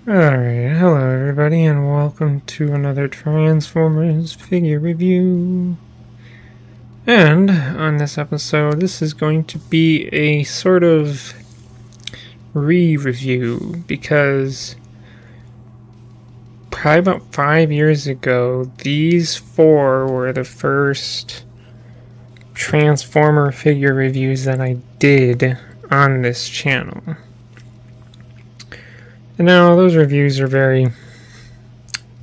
Alright, hello everybody and welcome to another Transformers figure review. And on this episode, this is going to be a sort of re-review because probably about 5 years ago, these four were the first Transformer figure reviews that I did on this channel. And now those reviews are very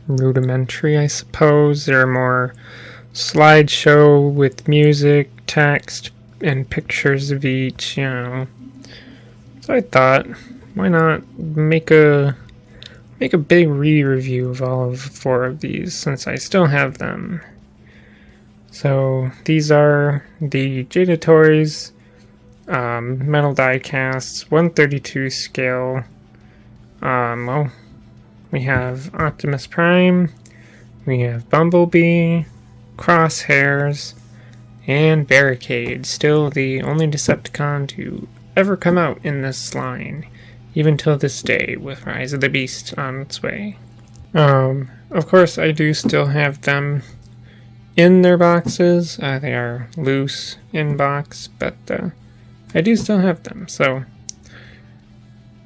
rudimentary, I suppose. They're more slideshow with music, text, and pictures of each, So I thought, why not make a big re-review of all of four of these since I still have them. So these are the Jada Toys metal die casts, 1/32 scale. Well, we have Optimus Prime, we have Bumblebee, Crosshairs, and Barricade, still the only Decepticon to ever come out in this line, even till this day, with Rise of the Beast on its way. Of course, I do still have them in their boxes. They are loose in box, but I do still have them, so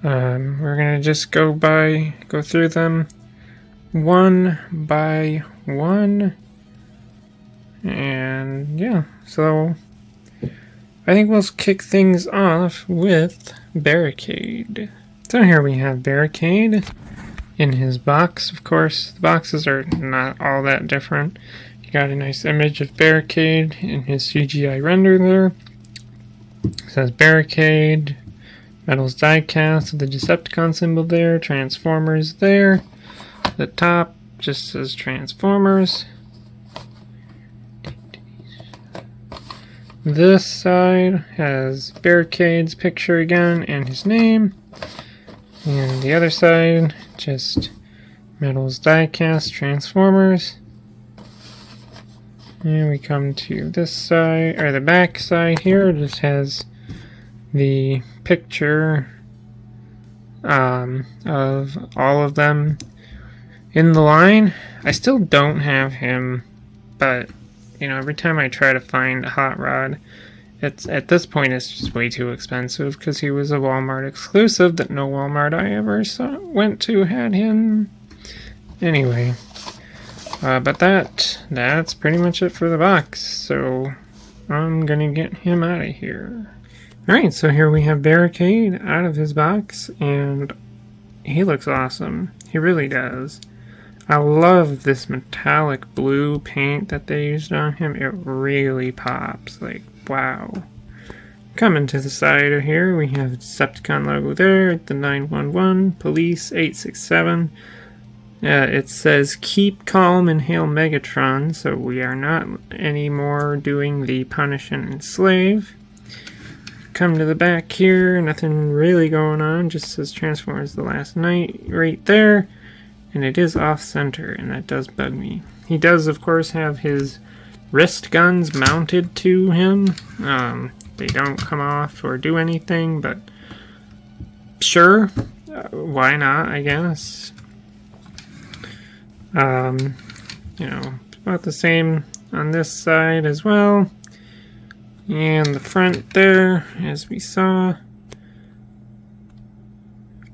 we're gonna just go through them one by one, and yeah, so I think we'll kick things off with Barricade. So here we have Barricade in his box. Of course, the boxes are not all that different. You got a nice image of Barricade in his CGI render there. It says Barricade, Metals diecast with the Decepticon symbol there, Transformers there. The top just says Transformers. This side has Barricade's picture again and his name. And the other side, just Metals diecast, Transformers. And we come to this side, or the back side here, it just has the picture of all of them in the line. I still don't have him, but every time I try to find a Hot Rod, at this point it's just way too expensive because he was a Walmart exclusive that no Walmart I ever went to had him. Anyway, but that's pretty much it for the box, so I'm gonna get him out of here. Alright, so here we have Barricade out of his box, and he looks awesome. He really does. I love this metallic blue paint that they used on him. It really pops. Like, wow. Coming to the side of here, we have the Decepticon logo there, the 911, Police 867. It says, keep calm and hail Megatron, so we are not anymore doing the punish and enslave. Come to the back here, nothing really going on, just says Transformers the Last Night right there, and it is off center, and that does bug me. He does, of course, have his wrist guns mounted to him. They don't come off or do anything, but sure, why not, I guess. About the same on this side as well. And the front there, as we saw,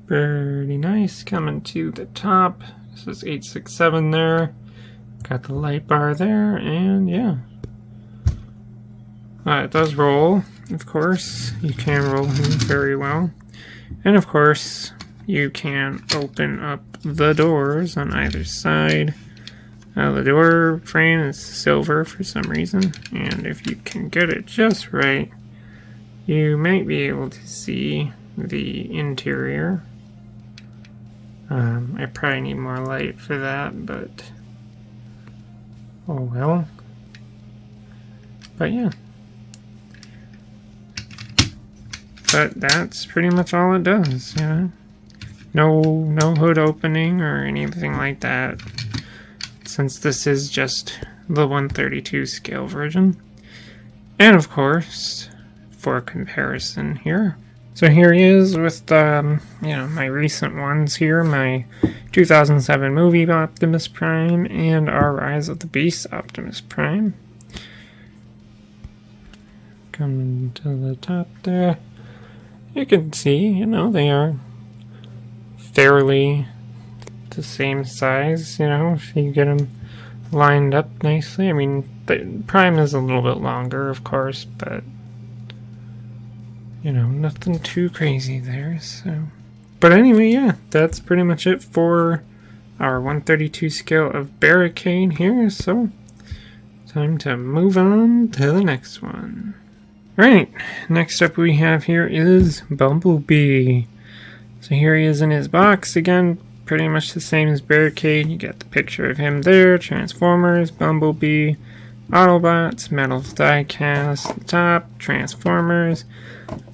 pretty nice. Coming to the top, this is 867 there. Got the light bar there, and yeah. It does roll, of course. You can roll him very well. And of course, you can open up the doors on either side. The door frame is silver for some reason, and if you can get it just right, you might be able to see the interior. I probably need more light for that, but oh well. But yeah. But that's pretty much all it does, No hood opening or anything like that, since this is just the 1/32 scale version. And of course, for comparison here, So here he is with, my recent ones here, my 2007 movie Optimus Prime and our Rise of the Beast Optimus Prime. Coming to the top there. You can see, they are fairly the same size, if you get them lined up nicely. I mean, the Prime is a little bit longer, of course, but nothing too crazy there, so. But anyway, yeah, that's pretty much it for our 132 scale of Barricade here, so time to move on to the next one. Alright, next up we have here is Bumblebee. So here he is in his box again, pretty much the same as Barricade. You got the picture of him there, Transformers, Bumblebee, Autobots, metal diecast, the top, Transformers.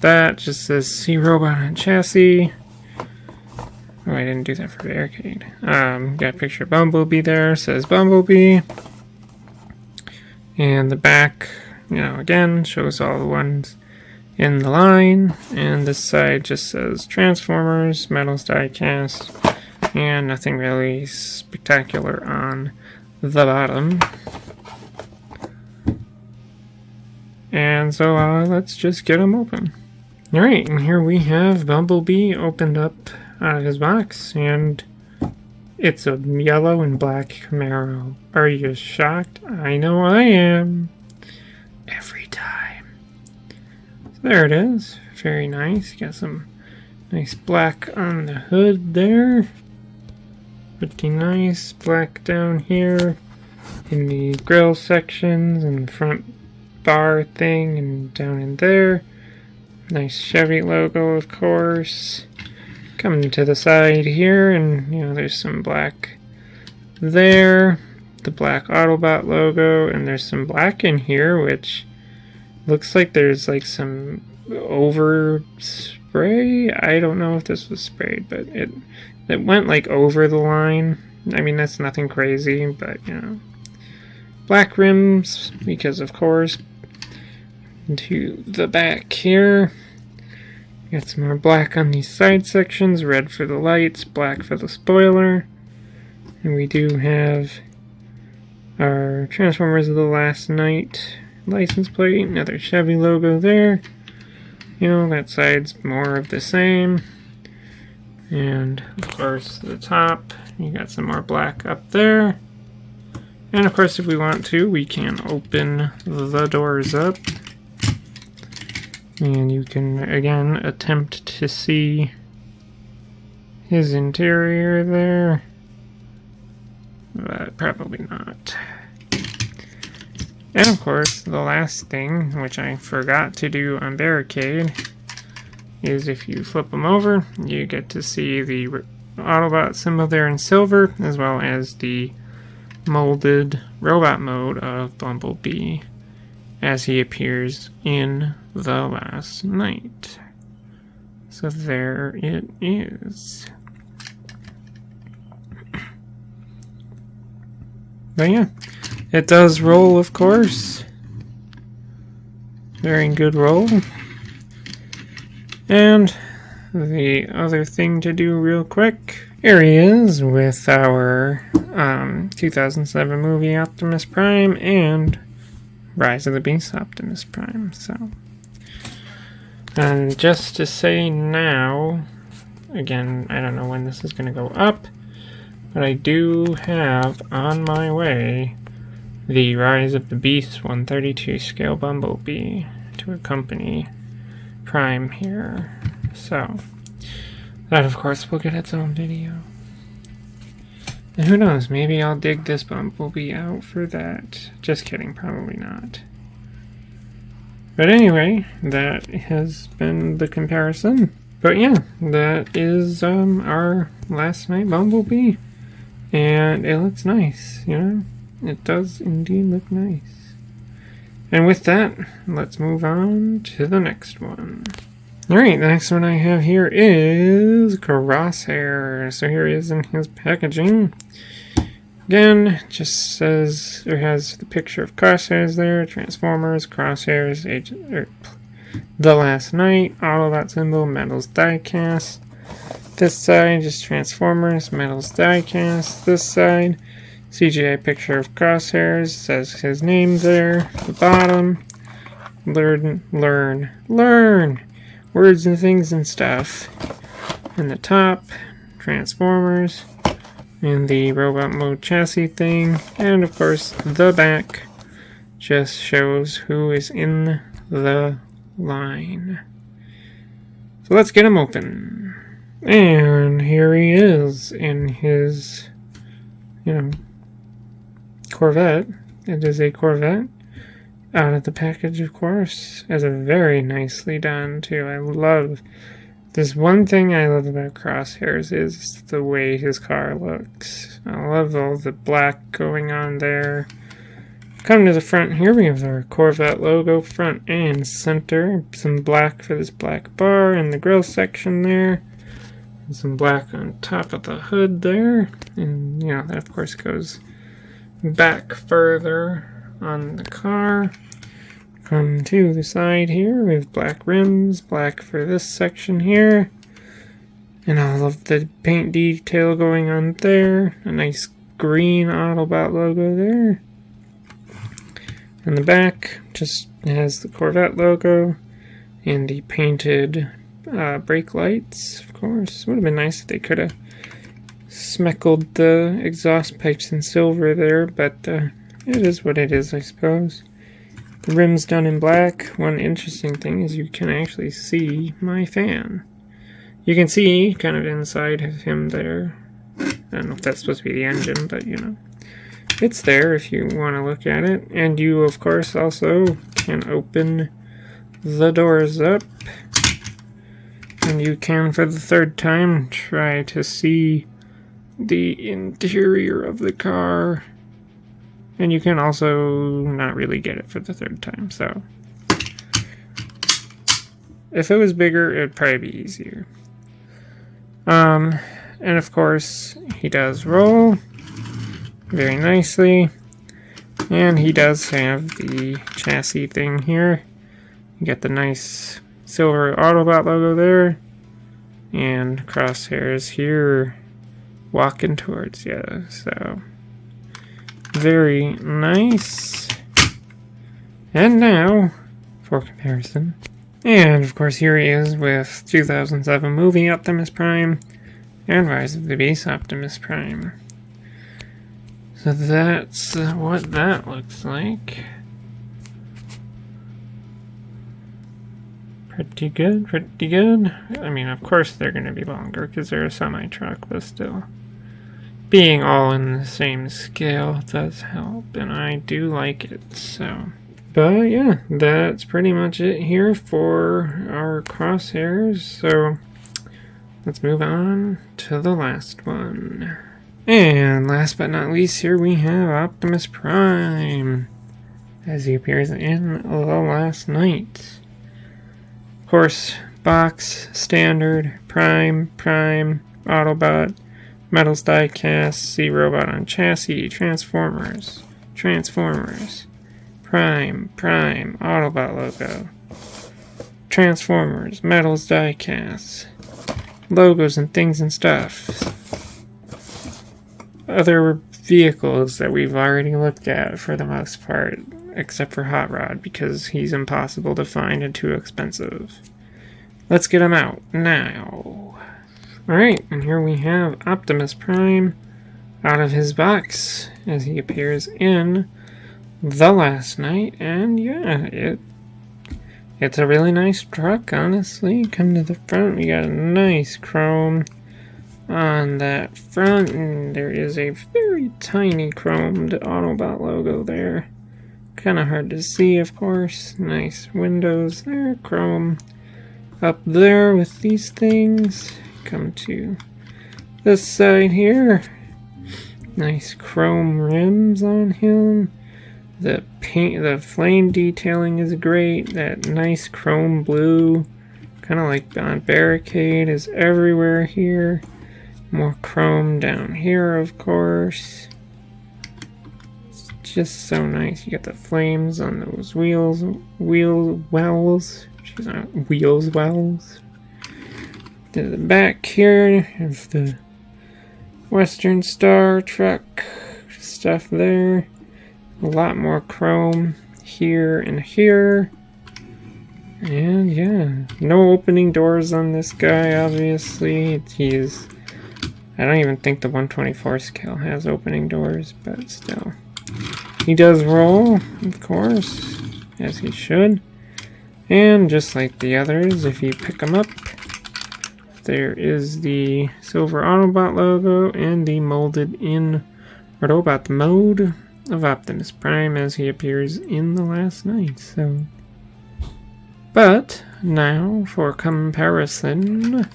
That just says C-Robot on chassis. Oh, I didn't do that for Barricade. Got a picture of Bumblebee there, says Bumblebee. And the back, again, shows all the ones in the line. And this side just says Transformers, metals diecast, and nothing really spectacular on the bottom. And so let's just get them open. Alright, and here we have Bumblebee opened up out of his box, and it's a yellow and black Camaro. Are you shocked? I know I am. Every time. So there it is. Very nice. Got some nice black on the hood there. Pretty nice. Black down here in the grill sections and the front bar thing and down in there. Nice Chevy logo, of course. Coming to the side here, and there's some black there. The black Autobot logo, and there's some black in here, which looks like there's like some over spray. I don't know if this was sprayed, but it went like over the line. I mean, that's nothing crazy, but black rims, because of course. To the back here, got some more black on these side sections, red for the lights, black for the spoiler, and we do have our Transformers of the Last Night license plate, another Chevy logo there. That side's more of the same, and of course the top, you got some more black up there, and of course if we want to, we can open the doors up. And you can, again, attempt to see his interior there. But probably not. And of course, the last thing, which I forgot to do on Barricade, is if you flip them over, you get to see the Autobot symbol there in silver, as well as the molded robot mode of Bumblebee as he appears in The Last Night. So there it is. But yeah, it does roll, of course. Very good roll. And the other thing to do real quick, here he is with our 2007 movie Optimus Prime and Rise of the Beast Optimus Prime. And just to say now, again, I don't know when this is going to go up, but I do have on my way the Rise of the Beast 132 scale Bumblebee to accompany Prime here. So that of course will get its own video. And who knows, maybe I'll dig this Bumblebee out for that. Just kidding, probably not. But anyway, that has been the comparison. But yeah, that is our Last Night Bumblebee. And it looks nice, It does indeed look nice. And with that, let's move on to the next one. Alright, the next one I have here is Crosshair. So here he is in his packaging. Again, just says, it has the picture of Crosshairs there, Transformers, Crosshairs, The Last Night, Autobot symbol, Metals diecast. This side, just Transformers, Metals diecast. This side, CGI picture of Crosshairs, says his name there. The bottom, learn. Words and things and stuff. And the top, Transformers. And the robot mode chassis thing. And of course, the back just shows who is in the line. So let's get him open. And here he is in his, Corvette. It is a Corvette. Out of the package, of course. As a very nicely done, too. I love this. One thing I love about Crosshairs is the way his car looks. I love all the black going on there. Come to the front here, we have our Corvette logo, front and center. Some black for this black bar in the grill section there. And some black on top of the hood there. And, that of course goes back further on the car. Come to the side here, we have black rims, black for this section here. And all of the paint detail going on there. A nice green Autobot logo there. And the back just has the Corvette logo and the painted brake lights, of course. Would have been nice if they could have smeckled the exhaust pipes in silver there, but it is what it is, I suppose. The rim's done in black. One interesting thing is you can actually see my fan. You can see kind of inside of him there. I don't know if that's supposed to be the engine, but it's there if you want to look at it. And you, of course, also can open the doors up. And you can, for the third time, try to see the interior of the car. And you can also not really get it for the third time, so. If it was bigger, it would probably be easier. And of course, he does roll very nicely. And he does have the chassis thing here. You get the nice silver Autobot logo there. And Crosshairs here walking towards you, so. Very nice. And now, for comparison. And of course here he is with 2007 movie Optimus Prime and Rise of the Beast Optimus Prime. So that's what that looks like. Pretty good, pretty good. I mean, of course they're going to be longer because they're a semi-truck, but still. Being all in the same scale does help, and I do like it, so. But yeah, that's pretty much it here for our Crosshairs, so let's move on to the last one. And last but not least, here we have Optimus Prime, as he appears in The Last Night. Of course, box, standard, Prime, Autobot, Metals diecast, C-Robot on chassis, Transformers, Prime, Autobot logo, Transformers, Metals diecast, logos and things and stuff. Other vehicles that we've already looked at for the most part, except for Hot Rod, because he's impossible to find and too expensive. Let's get him out now. Alright, and here we have Optimus Prime out of his box as he appears in The Last Night, and yeah, it's a really nice truck, honestly. Come to the front, we got a nice chrome on that front, and there is a very tiny chromed Autobot logo there. Kind of hard to see, of course. Nice windows there, chrome up there with these things. Come to this side here. Nice chrome rims on him. The paint, the flame detailing is great. That nice chrome blue, kind of like on Barricade, is everywhere here. More chrome down here, of course. It's just so nice. You got the flames on those wheel wells She's on wheels wells. To the back here is the Western Star truck stuff there. A lot more chrome here and here. And yeah, no opening doors on this guy, obviously. I don't even think the 124 scale has opening doors, but still. He does roll, of course, as he should. And just like the others, if you pick them up, there is the silver Autobot logo and the molded in robot mode of Optimus Prime as he appears in The Last Knight. So, but now for comparison.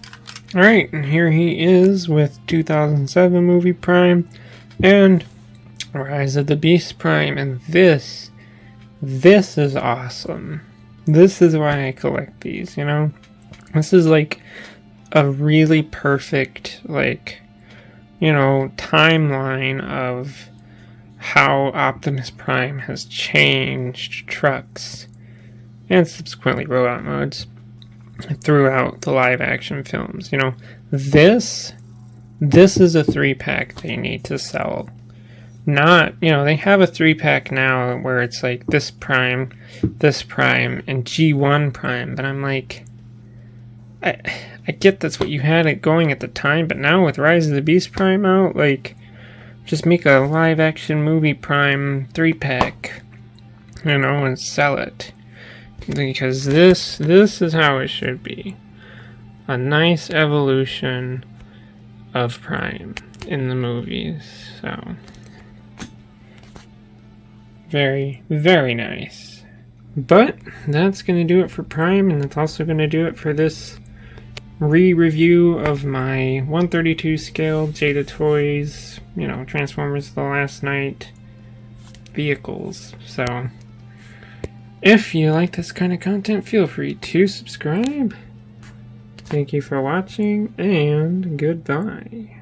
Alright, and here he is with 2007 movie Prime and Rise of the Beast Prime, and this is awesome. This is why I collect these, you know? This is like a really perfect, like, you know, timeline of how Optimus Prime has changed trucks and subsequently robot modes throughout the live action films. You know, this is a 3-pack they need to sell. Not, you know, they have a 3-pack now where it's like this Prime, and G1 Prime, but I'm like, I get that's what you had it going at the time, but now with Rise of the Beast Prime out, like, just make a live action movie Prime 3-pack, you know, and sell it. Because this is how it should be. A nice evolution of Prime in the movies. So, very, very nice. But that's going to do it for Prime, and that's also going to do it for this re-review of my 132 scale Jada Toys, you know, Transformers The Last Knight vehicles. So, if you like this kind of content, feel free to subscribe. Thank you for watching, and goodbye.